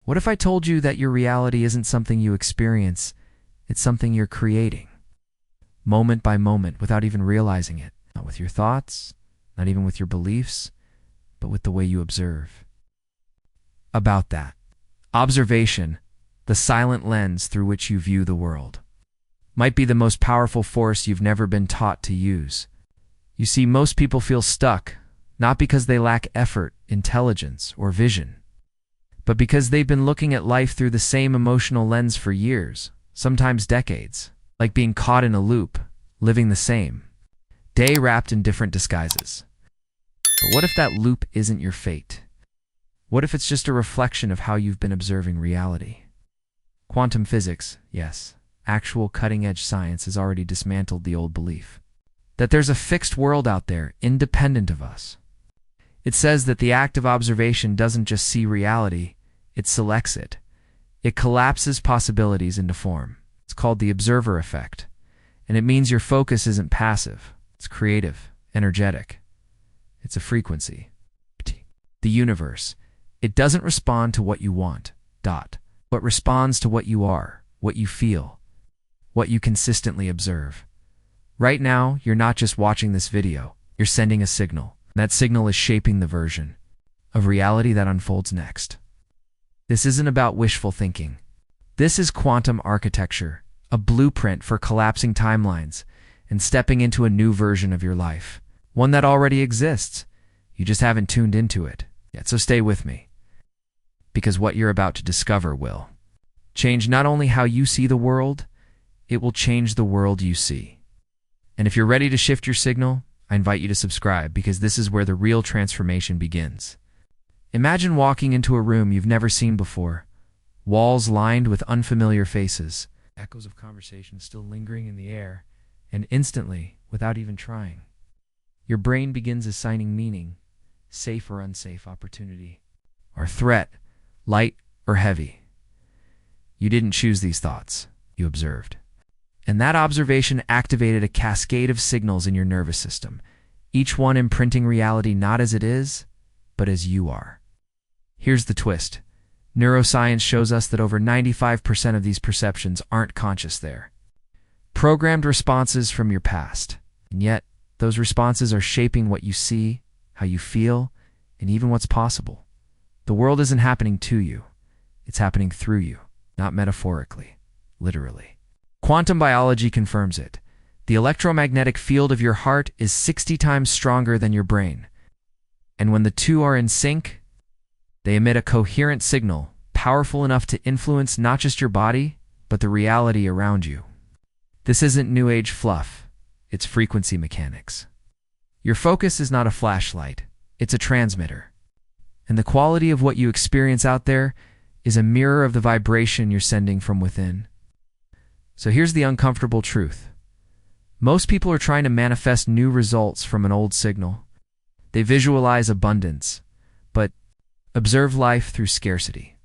What if I told you that your reality isn't something you experience, it's something you're creating, moment by moment, without even realizing it? Not with your thoughts, not even with your beliefs, but with the way you observe. About that. Observation, the silent lens through which you view the world, might be the most powerful force you've never been taught to use. You see, most people feel stuck, not because they lack effort, intelligence, or vision, but because they've been looking at life through the same emotional lens for years, sometimes decades, like being caught in a loop, living the same day wrapped in different disguises. But what if that loop isn't your fate? What if it's just a reflection of how you've been observing reality? Quantum physics, yes, actual cutting-edge science has already dismantled the old belief that there's a fixed world out there, independent of us. It says that the act of observation doesn't just see reality, it selects it. It collapses possibilities into form. It's called the observer effect, and it means your focus isn't passive, it's creative, energetic. It's a frequency. The universe. It doesn't respond to what you want, but responds to what you are, what you feel, what you consistently observe. Right now, you're not just watching this video, you're sending a signal. That signal is shaping the version of reality that unfolds next. This isn't about wishful thinking. This is quantum architecture, a blueprint for collapsing timelines and stepping into a new version of your life, one that already exists. You just haven't tuned into it yet, so stay with me, because what you're about to discover will change not only how you see the world, it will change the world you see. And if you're ready to shift your signal, I invite you to subscribe, because this is where the real transformation begins. Imagine walking into a room you've never seen before, walls lined with unfamiliar faces, echoes of conversation still lingering in the air, and instantly, without even trying, your brain begins assigning meaning, safe or unsafe, opportunity or threat, light or heavy. You didn't choose these thoughts, you observed. And that observation activated a cascade of signals in your nervous system, each one imprinting reality not as it is, but as you are. Here's the twist. Neuroscience shows us that over 95% of these perceptions aren't conscious. They're programmed responses from your past. And yet, those responses are shaping what you see, how you feel, and even what's possible. The world isn't happening to you. It's happening through you, not metaphorically, literally. Quantum biology confirms it. The electromagnetic field of your heart is 60 times stronger than your brain. And when the two are in sync, they emit a coherent signal, powerful enough to influence not just your body, but the reality around you. This isn't New Age fluff, it's frequency mechanics. Your focus is not a flashlight, it's a transmitter. And the quality of what you experience out there is a mirror of the vibration you're sending from within. So here's the uncomfortable truth. Most people are trying to manifest new results from an old signal. They visualize abundance, but observe life through scarcity.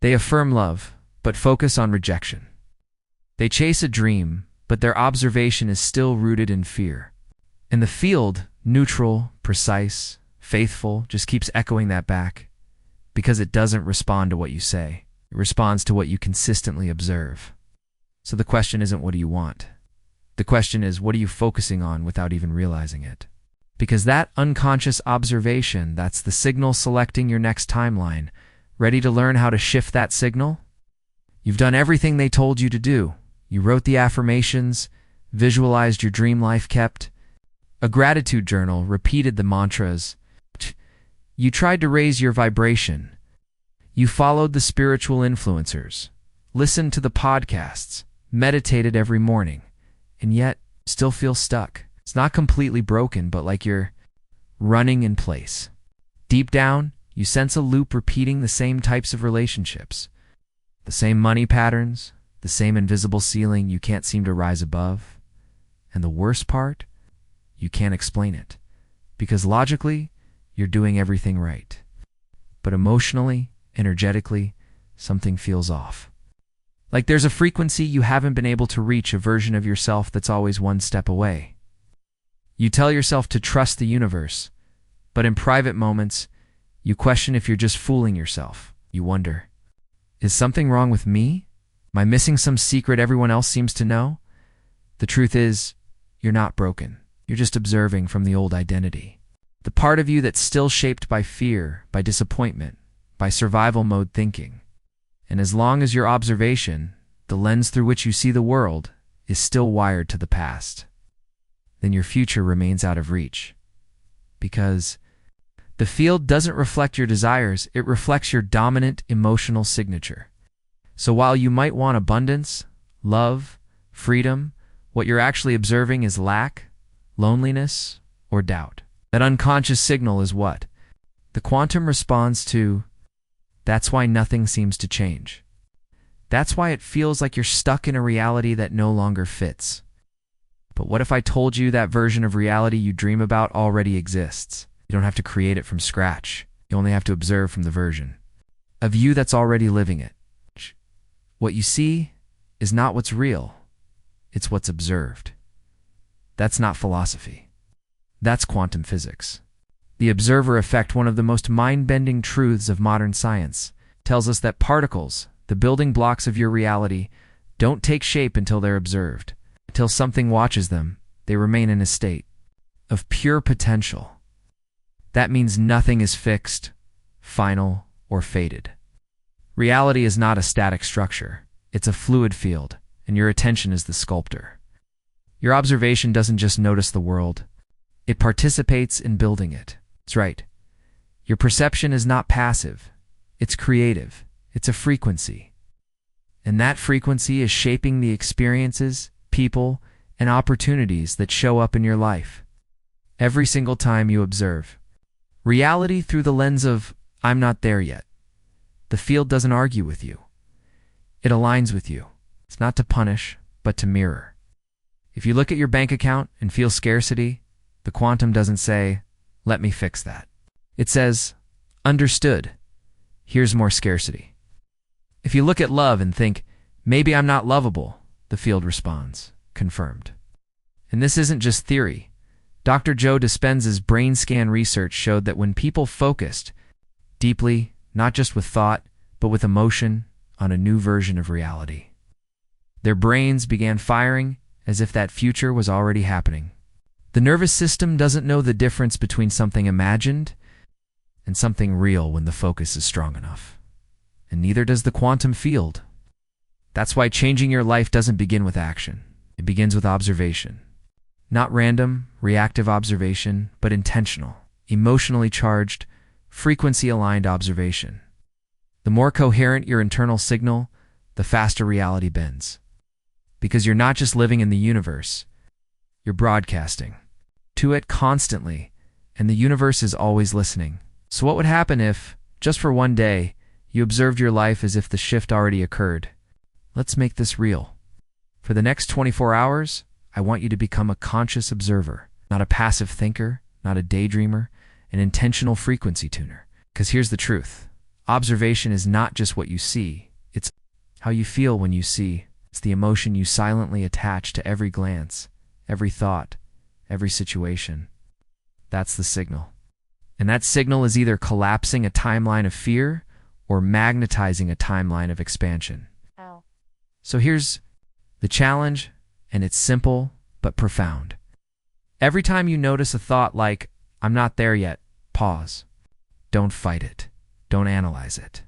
They affirm love, but focus on rejection. They chase a dream, but their observation is still rooted in fear. And the field, neutral, precise, faithful, just keeps echoing that back, because it doesn't respond to what you say. It responds to what you consistently observe. So the question isn't what do you want? The question is, what are you focusing on without even realizing it? Because that unconscious observation, that's the signal selecting your next timeline. Ready to learn how to shift that signal? You've done everything they told you to do. You wrote the affirmations, visualized your dream life, kept a gratitude journal, repeated the mantras. You tried to raise your vibration. You followed the spiritual influencers, listened to the podcasts, meditated every morning, and yet still feel stuck. It's not completely broken, but like you're running in place. Deep down, you sense a loop repeating the same types of relationships, the same money patterns, the same invisible ceiling you can't seem to rise above. And the worst part, you can't explain it, because logically, you're doing everything right. But emotionally, energetically, something feels off. Like there's a frequency you haven't been able to reach, a version of yourself that's always one step away. You tell yourself to trust the universe, but in private moments, you question if you're just fooling yourself. You wonder, Is something wrong with me? Am I missing some secret everyone else seems to know? The truth is, you're not broken. You're just observing from the old identity. The part of you that's still shaped by fear, by disappointment, by survival mode thinking. And as long as your observation, the lens through which you see the world, is still wired to the past, then your future remains out of reach. Because the field doesn't reflect your desires, it reflects your dominant emotional signature. So while you might want abundance, love, freedom, what you're actually observing is lack, loneliness, or doubt. That unconscious signal is what the quantum responds to. That's why nothing seems to change. That's why it feels like you're stuck in a reality that no longer fits. But what if I told you that version of reality you dream about already exists? You don't have to create it from scratch. You only have to observe from the version of you that's already living it. What you see is not what's real. It's what's observed. That's not philosophy. That's quantum physics. The observer effect, one of the most mind-bending truths of modern science, tells us that particles, the building blocks of your reality, don't take shape until they're observed. Until something watches them, they remain in a state of pure potential. That means nothing is fixed, final, or fated. Reality is not a static structure. It's a fluid field, and your attention is the sculptor. Your observation doesn't just notice the world. It participates in building it. That's right. Your perception is not passive. It's creative. It's a frequency. And that frequency is shaping the experiences, people, and opportunities that show up in your life. Every single time you observe reality through the lens of, I'm not there yet, the field doesn't argue with you. It aligns with you. It's not to punish, but to mirror. If you look at your bank account and feel scarcity, the quantum doesn't say, let me fix that. It says, understood. Here's more scarcity. If you look at love and think, maybe I'm not lovable, the field responds, confirmed. And this isn't just theory. Dr. Joe Dispenza's brain scan research showed that when people focused deeply, not just with thought, but with emotion, on a new version of reality, their brains began firing as if that future was already happening. The nervous system doesn't know the difference between something imagined and something real when the focus is strong enough. And neither does the quantum field. That's why changing your life doesn't begin with action. It begins with observation. Not random, reactive observation, but intentional, emotionally charged, frequency-aligned observation. The more coherent your internal signal, the faster reality bends. Because you're not just living in the universe, you're broadcasting to it constantly, and the universe is always listening. So what would happen if, just for one day, you observed your life as if the shift already occurred? Let's make this real. For the next 24 hours, I want you to become a conscious observer, not a passive thinker, not a daydreamer, an intentional frequency tuner. Because here's the truth. Observation is not just what you see, it's how you feel when you see. It's the emotion you silently attach to every glance, every thought, every situation. That's the signal. And that signal is either collapsing a timeline of fear or magnetizing a timeline of expansion. Ow. So here's the challenge, and it's simple but profound. Every time you notice a thought like, I'm not there yet, pause. Don't fight it. Don't analyze it.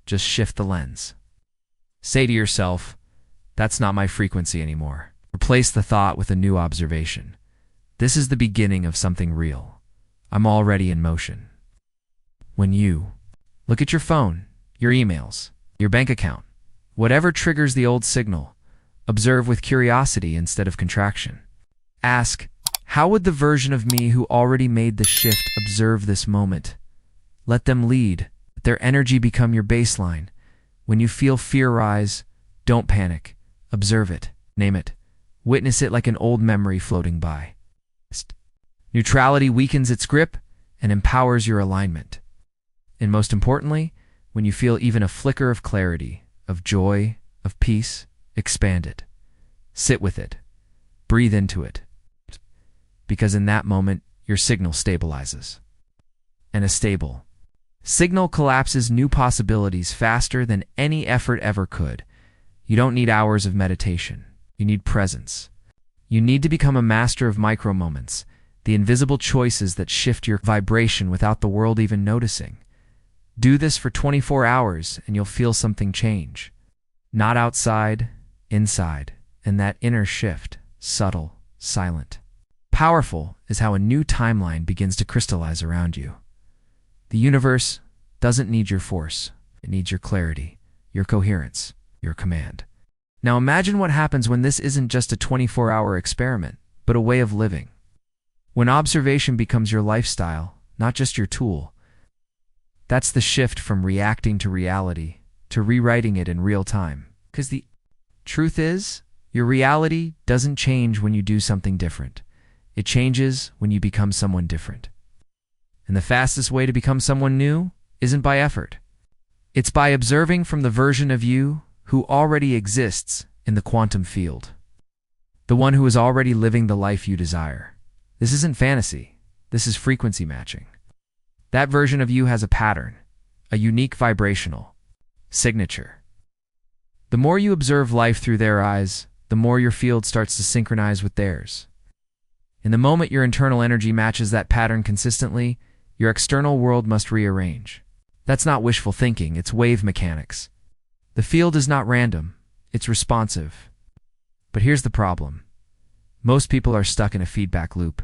Just shift the lens. Say to yourself, that's not my frequency anymore. Replace the thought with a new observation. This is the beginning of something real. I'm already in motion. When you look at your phone, your emails, your bank account, whatever triggers the old signal, observe with curiosity instead of contraction. Ask, how would the version of me who already made the shift observe this moment? Let them lead. Let their energy become your baseline. When you feel fear rise, don't panic. Observe it. Name it. Witness it like an old memory floating by. Neutrality weakens its grip and empowers your alignment. And most importantly, when you feel even a flicker of clarity, of joy, of peace, expand it. Sit with it. Breathe into it. Because in that moment, your signal stabilizes. And a stable Signal collapses new possibilities faster than any effort ever could. You don't need hours of meditation. You need presence. You need to become a master of micro-moments, the invisible choices that shift your vibration without the world even noticing. Do this for 24 hours and you'll feel something change. Not outside, inside, and that inner shift, subtle, silent. Powerful is how a new timeline begins to crystallize around you. The universe doesn't need your force. It needs your clarity, your coherence, your command. Now imagine what happens when this isn't just a 24-hour experiment, but a way of living. When observation becomes your lifestyle, not just your tool. That's the shift from reacting to reality to rewriting it in real time. Because the truth is, your reality doesn't change when you do something different. It changes when you become someone different. And the fastest way to become someone new isn't by effort. It's by observing from the version of you who already exists in the quantum field. The one who is already living the life you desire. This isn't fantasy. This is frequency matching. That version of you has a pattern, a unique vibrational signature. The more you observe life through their eyes, the more your field starts to synchronize with theirs. In the moment your internal energy matches that pattern consistently, your external world must rearrange. That's not wishful thinking, it's wave mechanics. The field is not random, it's responsive. But here's the problem. Most people are stuck in a feedback loop.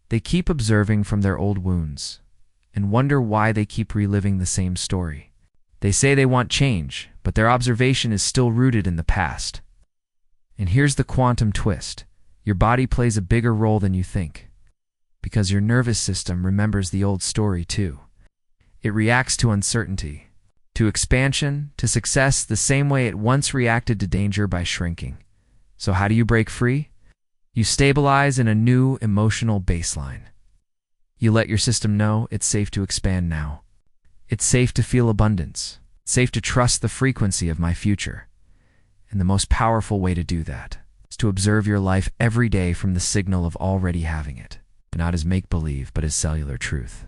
They keep observing from their old wounds and wonder why they keep reliving the same story. They say they want change, but their observation is still rooted in the past. And here's the quantum twist. Your body plays a bigger role than you think, because your nervous system remembers the old story too. It reacts to uncertainty, to expansion, to success the same way it once reacted to danger by shrinking. So how do you break free? You stabilize in a new emotional baseline. You let your system know it's safe to expand now. It's safe to feel abundance. It's safe to trust the frequency of my future. And the most powerful way to do that is to observe your life every day from the signal of already having it, not as make-believe, but as cellular truth.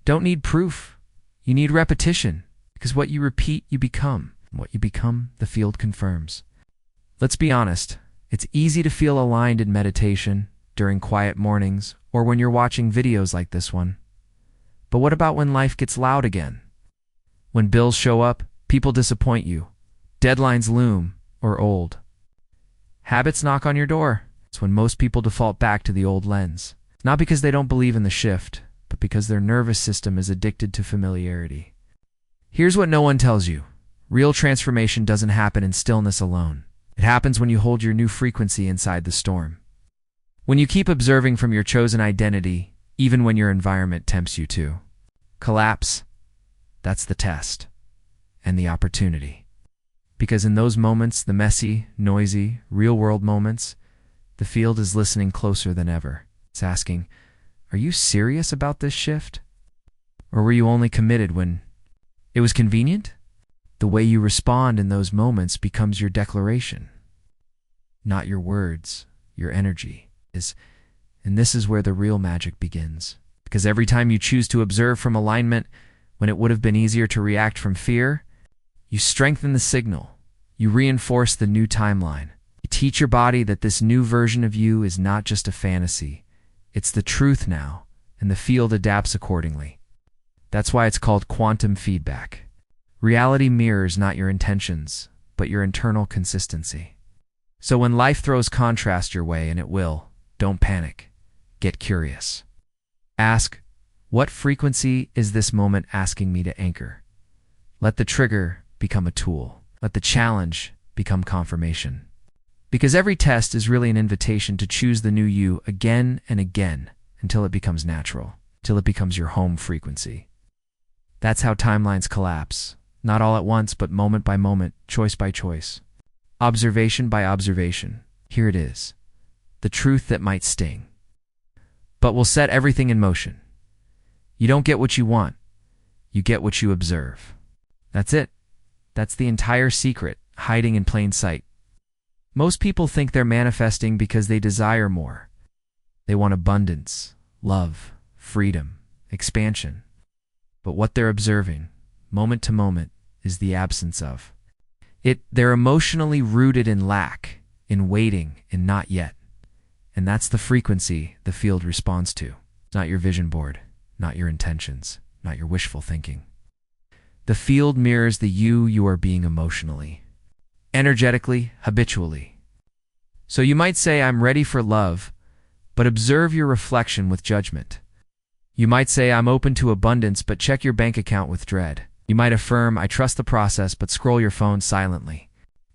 Don't need proof. You need repetition, because what you repeat, you become. And what you become, the field confirms. Let's be honest. It's easy to feel aligned in meditation, during quiet mornings, or when you're watching videos like this one. But what about when life gets loud again? When bills show up, people disappoint you, deadlines loom, or old habits knock on your door. It's when most people default back to the old lens. Not because they don't believe in the shift, but because their nervous system is addicted to familiarity. Here's what no one tells you. Real transformation doesn't happen in stillness alone. It happens when you hold your new frequency inside the storm. When you keep observing from your chosen identity, even when your environment tempts you to collapse, that's the test and the opportunity. Because in those moments, the messy, noisy, real-world moments, the field is listening closer than ever. It's asking, are you serious about this shift? Or were you only committed when it was convenient? The way you respond in those moments becomes your declaration. Not your words, your energy is. And this is where the real magic begins. Because every time you choose to observe from alignment when it would have been easier to react from fear, you strengthen the signal. You reinforce the new timeline. You teach your body that this new version of you is not just a fantasy. It's the truth now, and the field adapts accordingly. That's why it's called quantum feedback. Reality mirrors not your intentions, but your internal consistency. So when life throws contrast your way, and it will, don't panic. Get curious. Ask, what frequency is this moment asking me to anchor? Let the trigger become a tool. Let the challenge become confirmation. Because every test is really an invitation to choose the new you again and again until it becomes natural, till it becomes your home frequency. That's how timelines collapse. Not all at once, but moment by moment, choice by choice. Observation by observation. Here it is. The truth that might sting, but will set everything in motion. You don't get what you want. You get what you observe. That's it. That's the entire secret, hiding in plain sight. Most people think they're manifesting because they desire more. They want abundance, love, freedom, expansion. but what they're observing, moment to moment, is the absence of. They're emotionally rooted in lack, in waiting, in not yet. And that's the frequency the field responds to. Not your vision board, not your intentions, not your wishful thinking. The field mirrors the you are being emotionally, energetically, habitually. So you might say, I'm ready for love, but observe your reflection with judgment. You might say, I'm open to abundance, but check your bank account with dread. You might affirm, I trust the process, but scroll your phone silently,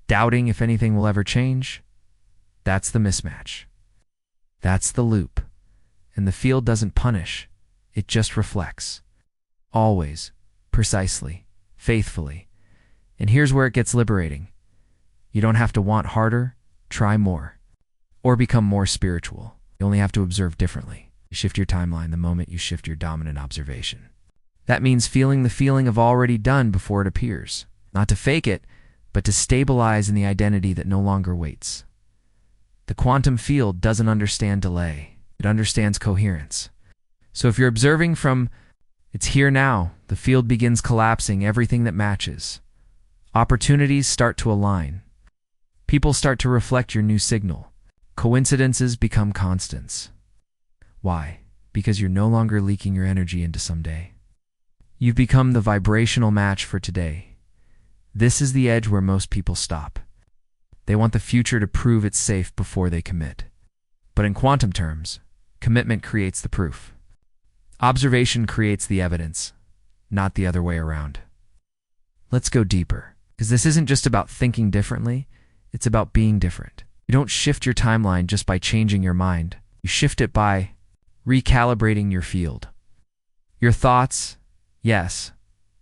doubting if anything will ever change. That's the mismatch. That's the loop. And the field doesn't punish, it just reflects. Always, precisely, faithfully. And here's where it gets liberating. You don't have to want harder, try more, or become more spiritual. You only have to observe differently. You shift your timeline the moment you shift your dominant observation. That means feeling the feeling of already done before it appears. Not to fake it, but to stabilize in the identity that no longer waits. The quantum field doesn't understand delay. It understands coherence. So if you're observing from it's here now, the field begins collapsing everything that matches. Opportunities start to align. People start to reflect your new signal. Coincidences become constants. Why? Because you're no longer leaking your energy into someday. You've become the vibrational match for today. This is the edge where most people stop. They want the future to prove it's safe before they commit. But in quantum terms, commitment creates the proof. Observation creates the evidence, not the other way around. Let's go deeper, because this isn't just about thinking differently, it's about being different. You don't shift your timeline just by changing your mind. You shift it by recalibrating your field. Your thoughts, yes,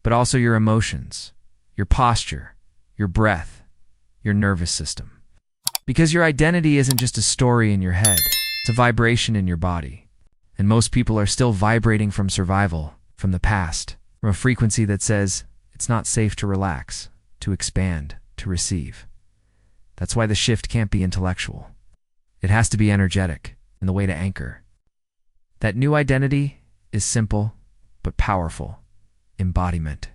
but also your emotions, your posture, your breath, your nervous system. Because your identity isn't just a story in your head, it's a vibration in your body. And most people are still vibrating from survival, from the past, from a frequency that says it's not safe to relax, to expand, to receive. That's why the shift can't be intellectual. It has to be energetic, and the way to anchor. That new identity is simple, but powerful. Embodiment.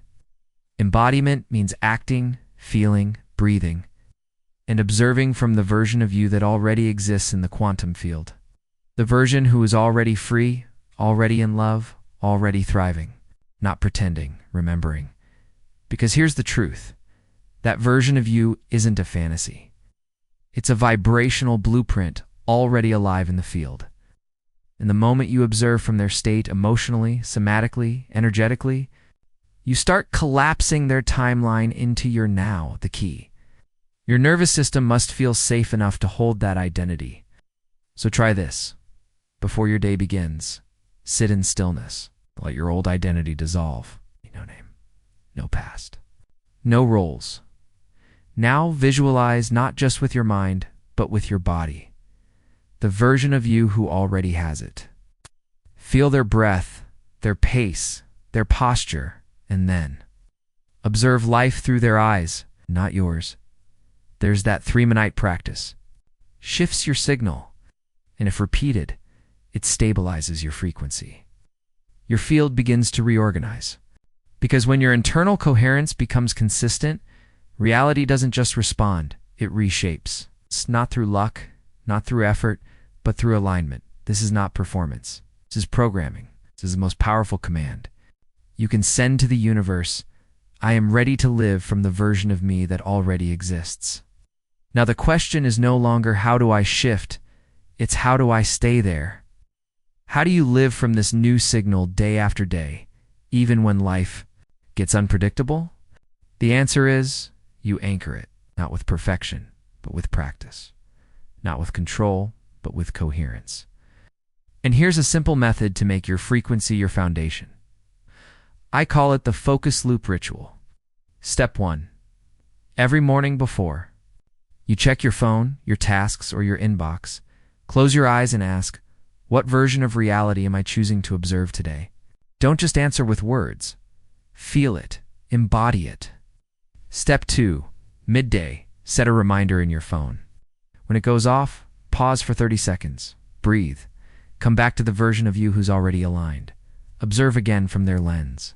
Embodiment means acting, feeling, breathing, and observing from the version of you that already exists in the quantum field. The version who is already free, already in love, already thriving, not pretending, remembering. Because here's the truth. That version of you isn't a fantasy. It's a vibrational blueprint already alive in the field. And the moment you observe from their state emotionally, somatically, energetically, you start collapsing their timeline into your now, the key. Your nervous system must feel safe enough to hold that identity. So try this. Before your day begins, sit in stillness. Let your old identity dissolve. No name, no past, no roles. Now visualize not just with your mind, but with your body. The version of you who already has it. Feel their breath, their pace, their posture, and then observe life through their eyes, not yours. There's that 3-minute practice. Shifts your signal, and if repeated, it stabilizes your frequency. Your field begins to reorganize. Because when your internal coherence becomes consistent, reality doesn't just respond, it reshapes. It's not through luck, not through effort, but through alignment. This is not performance. This is programming. This is the most powerful command. You can send to the universe, I am ready to live from the version of me that already exists. Now the question is no longer how do I shift, it's how do I stay there? How do you live from this new signal day after day, even when life gets unpredictable? The answer is you anchor it, not with perfection, but with practice. Not with control, but with coherence. And here's a simple method to make your frequency your foundation. I call it the focus loop ritual. Step 1. Every morning before you check your phone, your tasks, or your inbox, close your eyes and ask, what version of reality am I choosing to observe today? Don't just answer with words. Feel it. Embody it. Step 2. Midday. Set a reminder in your phone. When it goes off, pause for 30 seconds. Breathe. Come back to the version of you who's already aligned. Observe again from their lens.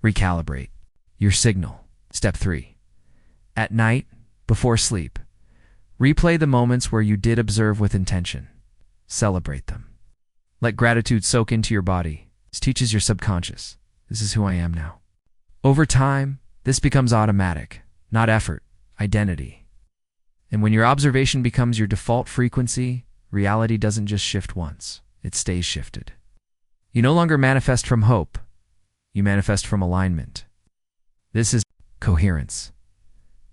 Recalibrate your signal. Step 3. At night, before sleep, replay the moments where you did observe with intention. Celebrate them. Let gratitude soak into your body. This teaches your subconscious, this is who I am now. Over time, this becomes automatic, not effort, identity. And when your observation becomes your default frequency, reality doesn't just shift once, it stays shifted. You no longer manifest from hope, you manifest from alignment. This is coherence.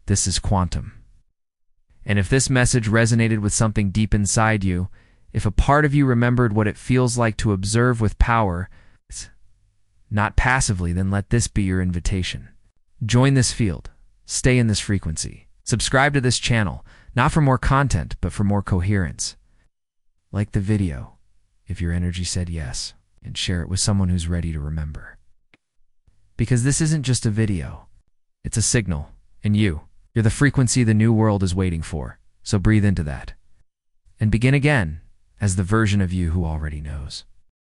This is quantum. And if this message resonated with something deep inside you, if a part of you remembered what it feels like to observe with power, not passively, then let this be your invitation. Join this field. Stay in this frequency. Subscribe to this channel, not for more content, but for more coherence. Like the video, if your energy said yes, and share it with someone who's ready to remember. Because this isn't just a video, it's a signal, and you're the frequency the new world is waiting for, so breathe into that. And begin again as the version of you who already knows.